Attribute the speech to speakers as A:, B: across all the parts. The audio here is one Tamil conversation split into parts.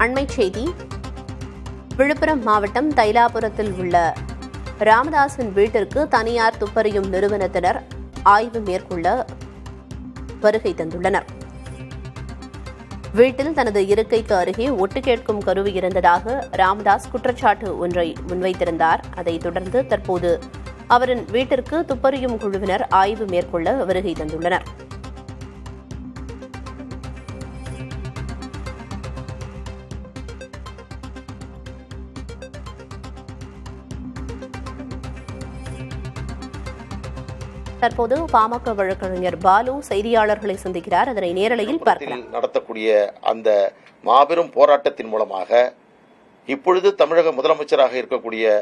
A: அண்மைச் செய்தி. விழுப்புரம் மாவட்டம் தைலாபுரத்தில் உள்ள ராமதாசின் வீட்டிற்கு தனியார் துப்பறியும் நிறுவனத்தினர் ஆய்வு மேற்கொள்ள வருகை தந்துள்ளனர். வீட்டில் தனது இருக்கைக்கு அருகே ஒட்டு கேட்கும் கருவி இருந்ததாக ராமதாஸ் குற்றச்சாட்டு ஒன்றை முன்வைத்திருந்தார். அதைத் தொடர்ந்து தற்போது அவரின் வீட்டிற்கு துப்பறியும் குழுவினர் ஆய்வு மேற்கொள்ள வருகை தந்துள்ளனர். தற்போது பாமக வழக்கறிஞர் பாலு செய்தியாளர்களை சந்திக்கிறார். அதனை நேரலையில் பார்க்கலாம்.
B: நடத்தக்கூடிய அந்த மாபெரும் போராட்டத்தின் மூலமாக இப்பொழுது தமிழக முதலமைச்சராக இருக்கக்கூடிய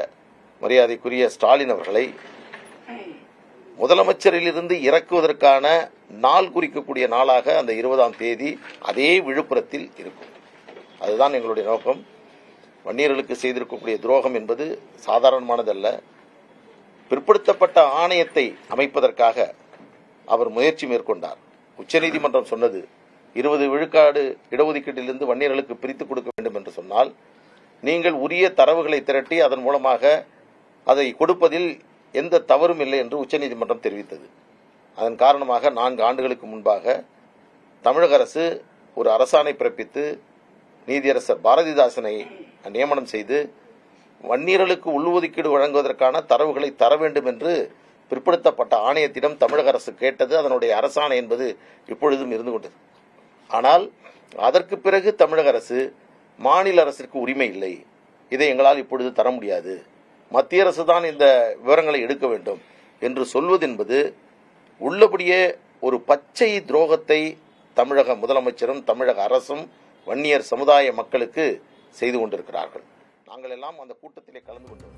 B: மரியாதைக்குரிய ஸ்டாலின் அவர்களை முதலமைச்சரிலிருந்து இறக்குவதற்கான நாள் குறிக்கக்கூடிய நாளாக அந்த 20ஆம் தேதி அதே விழுப்புரத்தில் இருக்கும். அதுதான் எங்களுடைய நோக்கம். வன்னியர்களுக்கு செய்திருக்கக்கூடிய துரோகம் என்பது சாதாரணமானதல்ல. பிற்படுத்தப்பட்ட ஆணையத்தை அமைப்பதற்காக அவர் முயற்சி மேற்கொண்டார். உச்சநீதிமன்றம் சொன்னது 20 விழுக்காடு இடஒதுக்கீட்டிலிருந்து வன்னியர்களுக்கு பிரித்துக் கொடுக்க வேண்டும் என்று சொன்னால் நீங்கள் உரிய தரவுகளை திரட்டி அதன் மூலமாக அதை கொடுப்பதில் எந்த தவறும் இல்லை என்று உச்சநீதிமன்றம் தெரிவித்தது. அதன் காரணமாக 4 ஆண்டுகளுக்கு முன்பாக தமிழக அரசு ஒரு அரசாணை பிறப்பித்து நீதியரசர் பாரதிதாசனை நியமனம் செய்து வன்னியர்களுக்கு உள்ஒதுக்கீடு வழங்குவதற்கான தரவுகளை தர வேண்டும் என்று பிற்படுத்தப்பட்ட ஆணையத்திடம் தமிழக அரசு கேட்டது. அதனுடைய அரசாணை என்பது இப்பொழுதும் இருந்து கொண்டது. ஆனால் அதற்கு பிறகு தமிழக அரசு மாநில அரசிற்கு உரிமை இல்லை, இதை எங்களால் இப்பொழுது தர முடியாது, மத்திய அரசு தான் இந்த விவரங்களை எடுக்க வேண்டும் என்று சொல்வது என்பது உள்ளபடியே ஒரு பச்சை துரோகத்தை தமிழக முதலமைச்சரும் தமிழக அரசும் வன்னியர் சமுதாய மக்களுக்கு செய்து கொண்டிருக்கிறார்கள். நாங்கள் எல்லாம் அந்த கூட்டத்திலே கலந்து கொண்டோம்.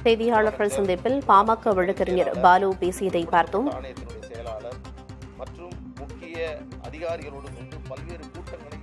A: செய்தியாளர்கள் சந்திப்பில் பாமக வழக்கறிஞர் பாலு பேசியதை பார்த்தோம்.
B: ஆணையத்தினுடைய செயலாளர் மற்றும் முக்கிய அதிகாரிகளோடு கொண்டு பல்வேறு கூட்டங்களை